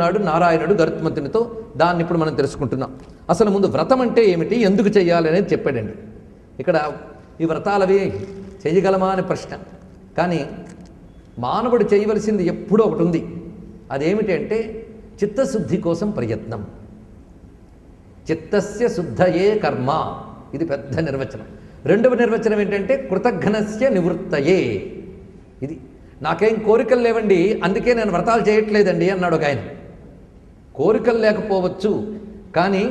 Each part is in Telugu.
నాడు నారాయణుడు గరుత్మంతునితో దాన్ని ఇప్పుడు మనం తెలుసుకుంటున్నాం. అసలు ముందు వ్రతం అంటే ఏమిటి, ఎందుకు చేయాలి అనేది చెప్పాడండి. ఇక్కడ ఈ వ్రతాలవి చేయగలమా అనే ప్రశ్న. కానీ మానవుడు చేయవలసింది ఎప్పుడూ ఒకటి ఉంది. అదేమిటి అంటే చిత్తశుద్ధి కోసం ప్రయత్నం. చిత్తస్య శుద్ధయే కర్మ, ఇది పెద్ద నిర్వచనం. రెండవ నిర్వచనం ఏంటంటే కృతఘ్నస్య నివృత్తయే. ఇది నాకేం కోరికలు లేవండి అందుకే నేను వ్రతాలు చేయట్లేదండి అన్నాడు ఒక ఆయన. కోరికలు లేకపోవచ్చు కానీ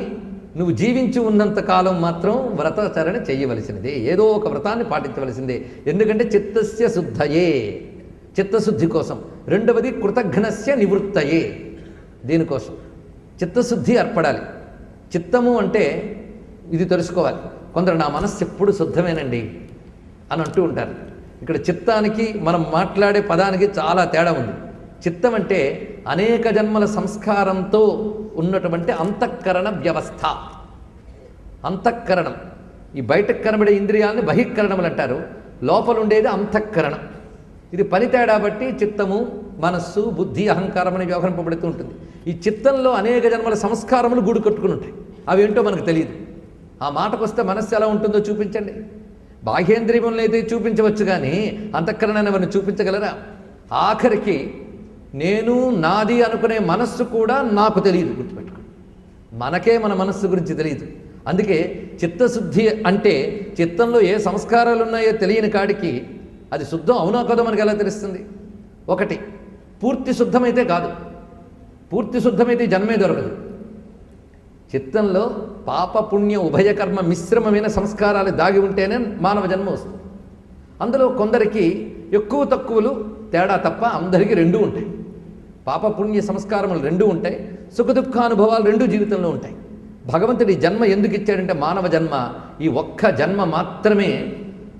నువ్వు జీవించి ఉన్నంతకాలం మాత్రం వ్రతాచరణ చేయవలసినదే, ఏదో ఒక వ్రతాన్ని పాటించవలసిందే. ఎందుకంటే చిత్తస్య శుద్ధయే, చిత్తశుద్ధి కోసం. రెండవది కృతఘ్నస్య నివృత్తయే, దీనికోసం చిత్తశుద్ధి ఏర్పడాలి. చిత్తము అంటే ఇది తెలుసుకోవాలి. కొందరు నా మనస్సు ఎప్పుడు శుద్ధమేనండి అని అంటూ ఉంటారు. ఇక్కడ చిత్తానికి మనం మాట్లాడే పదానికి చాలా తేడా ఉంది. చిత్తం అంటే అనేక జన్మల సంస్కారంతో ఉన్నటువంటి అంతఃకరణ వ్యవస్థ. అంతఃకరణం, ఈ బయటకు కనబడే ఇంద్రియాలని బహిష్కరణములు అంటారు, లోపల ఉండేది అంతఃకరణం. ఇది పని తేడా బట్టి చిత్తము, మనస్సు, బుద్ధి, అహంకారం అని వ్యవహరింపబడుతూ ఉంటుంది. ఈ చిత్తంలో అనేక జన్మల సంస్కారములు గూడు కట్టుకుని ఉంటాయి. అవి ఏంటో మనకు తెలియదు. ఆ మాటకు వస్తే మనస్సు ఎలా ఉంటుందో చూపించండి. బాహ్యేంద్రియములను అయితే చూపించవచ్చు కానీ అంతఃకరణాన్ని ఎవరిని చూపించగలరా? ఆఖరికి నేను నాది అనుకునే మనస్సు కూడా నాకు తెలియదు. గుర్తుపెట్టుకోండి, మనకే మన మనస్సు గురించి తెలియదు. అందుకే చిత్తశుద్ధి అంటే చిత్తంలో ఏ సంస్కారాలు ఉన్నాయో తెలియని కాడికి అది శుద్ధం అవునా కాదో మనకు ఎలా తెలుస్తుంది? ఒకటి, పూర్తి శుద్ధమైతే కాదు. పూర్తి శుద్ధమైతే జన్మే దొరకదు. చిత్తంలో పాప పుణ్య ఉభయకర్మ మిశ్రమమైన సంస్కారాలు దాగి ఉంటేనే మానవ జన్మ వస్తుంది. అందులో కొందరికి ఎక్కువ తక్కువలు తేడా తప్ప అందరికీ రెండూ ఉంటాయి. పాప పుణ్య సంస్కారములు రెండూ ఉంటాయి, సుఖదుఖానుభవాలు రెండూ జీవితంలో ఉంటాయి. భగవంతుడి జన్మ ఎందుకు ఇచ్చాడంటే మానవ జన్మ ఈ ఒక్క జన్మ మాత్రమే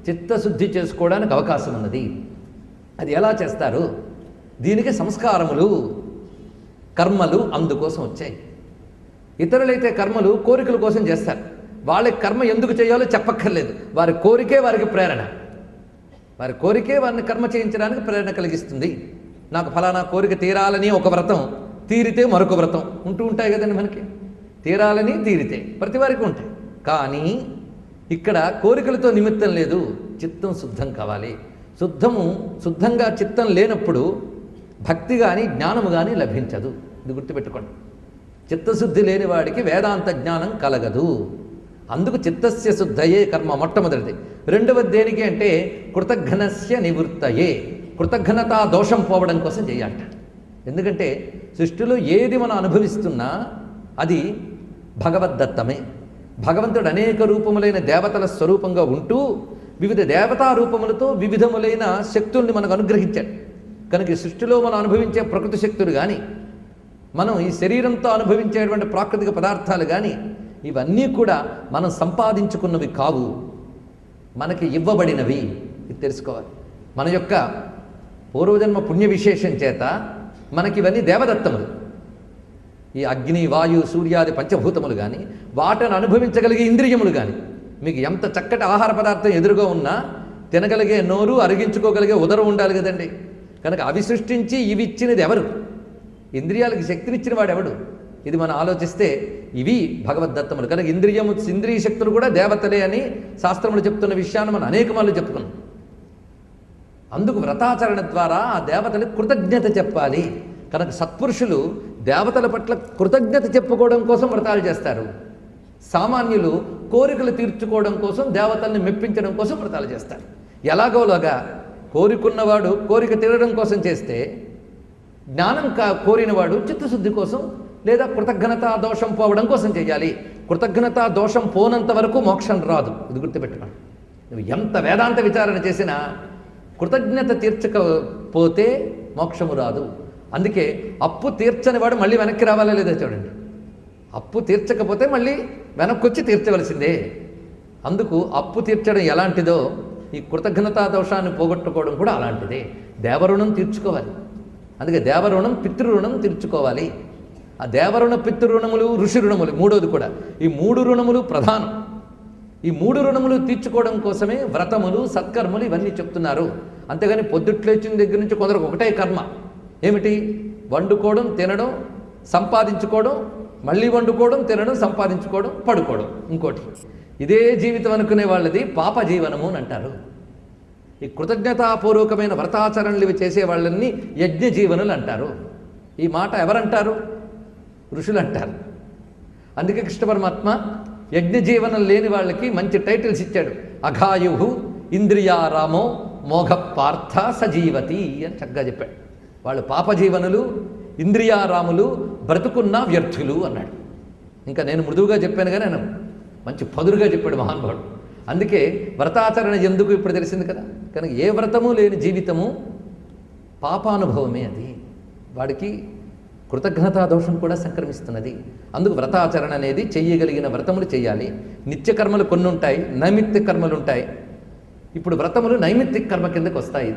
చిత్తశుద్ధి చేసుకోవడానికి అవకాశం ఉన్నది. అది ఎలా చేస్తారు? దీనికి సంస్కారములు, కర్మలు అందుకోసం వచ్చాయి. ఇతరులైతే కర్మలు కోరికల కోసం చేస్తారు. వాళ్ళకి కర్మ ఎందుకు చేయాలో చెప్పక్కర్లేదు, వారి కోరికే వారికి ప్రేరణ. వారి కోరికే వారిని కర్మ చేయించడానికి ప్రేరణ కలిగిస్తుంది. నాకు ఫలానా కోరిక తీరాలని ఒక వ్రతం, తీరితే మరొక వ్రతం ఉంటూ ఉంటాయి కదండి. మనకి తీరాలని తీరితే ప్రతి వారికి ఉంటాయి. కానీ ఇక్కడ కోరికలతో నిమిత్తం లేదు, చిత్తం శుద్ధం కావాలి. శుద్ధంగా చిత్తం లేనప్పుడు భక్తి కానీ జ్ఞానము కానీ లభించదు. ఇది గుర్తుపెట్టుకోండి. చిత్తశుద్ధి లేని వాడికి వేదాంత జ్ఞానం కలగదు. అందుకు చిత్తస్య శుద్ధయే కర్మ మొట్టమొదటిది. రెండవది దేనికి అంటే కృతఘ్నస్య నివృత్తయే, కృతఘ్నతా దోషం పోవడం కోసం చేయాలట. ఎందుకంటే సృష్టిలో ఏది మనం అనుభవిస్తున్నా అది భగవద్దత్తమే. భగవంతుడు అనేక రూపములైన దేవతల స్వరూపంగా ఉంటూ వివిధ దేవతా రూపములతో వివిధములైన శక్తుల్ని మనకు అనుగ్రహించాడు. కనుక ఈ సృష్టిలో మనం అనుభవించే ప్రకృతి శక్తులు కానీ, మనం ఈ శరీరంతో అనుభవించేటువంటి ప్రాకృతిక పదార్థాలు కానీ ఇవన్నీ కూడా మనం సంపాదించుకున్నవి కావు, మనకి ఇవ్వబడినవి. ఇది తెలుసుకోవాలి. మన యొక్క పూర్వజన్మ పుణ్య విశేషం చేత మనకి ఇవన్నీ దేవదత్తములు. ఈ అగ్ని, వాయు, సూర్యాది పంచభూతములు కానీ, వాటిని అనుభవించగలిగే ఇంద్రియములు కానీ, మీకు ఎంత చక్కటి ఆహార పదార్థం ఎదురుగా ఉన్నా తినగలిగే నోరు, అరిగించుకోగలిగే ఉదరం ఉండాలి కదండి. కనుక అవి సృష్టించి ఇవి ఇచ్చినది ఎవరు? ఇంద్రియాలకి శక్తినిచ్చిన వాడు ఎవడు? ఇది మనం ఆలోచిస్తే ఇవి భగవద్దత్తములు. కనుక ఇంద్రియ శక్తులు కూడా దేవతలే అని శాస్త్రములు చెప్తున్న విషయాన్ని మనం అనేక మార్లు చెప్పుకున్నాం. అందుకు వ్రతాచరణ ద్వారా ఆ దేవతలకు కృతజ్ఞత చెప్పాలి. కనుక సత్పురుషులు దేవతల పట్ల కృతజ్ఞత చెప్పుకోవడం కోసం వ్రతాలు చేస్తారు. సామాన్యులు కోరికలు తీర్చుకోవడం కోసం, దేవతల్ని మెప్పించడం కోసం వ్రతాలు చేస్తారు. ఎలాగోలాగా కోరికున్నవాడు కోరిక తీరడం కోసం చేస్తే, జ్ఞానం కోరినవాడు చిత్తశుద్ధి కోసం లేదా కృతజ్ఞతా దోషం పోవడం కోసం చేయాలి. కృతజ్ఞతా దోషం పోనంత వరకు మోక్షం రాదు. ఇది గుర్తుపెట్టుకోండి. నువ్వు ఎంత వేదాంత విచారణ చేసినా కృతజ్ఞత తీర్చకపోతే మోక్షము రాదు. అందుకే అప్పు తీర్చని వాడు మళ్ళీ వెనక్కి రావాలా లేదా చూడండి. అప్పు తీర్చకపోతే మళ్ళీ వెనక్కి వచ్చి తీర్చవలసిందే. అందుకు అప్పు తీర్చడం ఎలాంటిదో ఈ కృతజ్ఞతా దోషాన్ని పోగొట్టుకోవడం కూడా అలాంటిదే. దేవరుణం తీర్చుకోవాలి. అందుకే దేవరుణం, పితృరుణం తీర్చుకోవాలి. ఆ దేవరుణ, పితృరుణములు, ఋషి రుణములు మూడోది కూడా. ఈ మూడు రుణములు ప్రధానం. ఈ మూడు రుణములు తీర్చుకోవడం కోసమే వ్రతములు, సత్కర్మలు ఇవన్నీ చెప్తున్నారు. అంతేగాని పొద్దుట్లేచిన దగ్గర నుంచి కొందరికి ఒకటే కర్మ. ఏమిటి? వండుకోవడం, తినడం, సంపాదించుకోవడం, మళ్ళీ వండుకోవడం, తినడం, సంపాదించుకోవడం, పడుకోవడం. ఇంకోటి ఇదే జీవితం అనుకునే వాళ్ళది పాప జీవనము అని అంటారు. ఈ కృతజ్ఞతాపూర్వకమైన వ్రతాచరణలు ఇవి చేసే వాళ్ళని యజ్ఞ జీవనులు అంటారు. ఈ మాట ఎవరంటారు? ఋషులు అంటారు. అందుకే కృష్ణ పరమాత్మ యజ్ఞ జీవనం లేని వాళ్ళకి మంచి టైటిల్స్ ఇచ్చాడు. అఘాయు ఇంద్రియారామో మోఘ పార్థ సజీవతి అని చక్కగా చెప్పాడు. వాళ్ళు పాపజీవనులు, ఇంద్రియారాములు, బ్రతుకున్న వ్యర్థులు అన్నాడు. ఇంకా నేను మృదువుగా చెప్పాను కానీ నేను మంచి పదురుగా చెప్పాడు మహానుభావుడు. అందుకే వ్రతాచరణ ఎందుకు ఇప్పుడు తెలిసింది కదా. కనుక ఏ వ్రతము లేని జీవితము పాపానుభవమే. అది వాడికి కృతజ్ఞతా దోషం కూడా సంక్రమిస్తున్నది. అందుకు వ్రతాచరణ అనేది చెయ్యగలిగిన వ్రతములు చేయాలి. నిత్యకర్మలు కొన్ని ఉంటాయి, నైమిత్తిక కర్మలు ఉంటాయి. ఇప్పుడు వ్రతములు నైమిత్తిక కర్మ కిందకు వస్తాయి.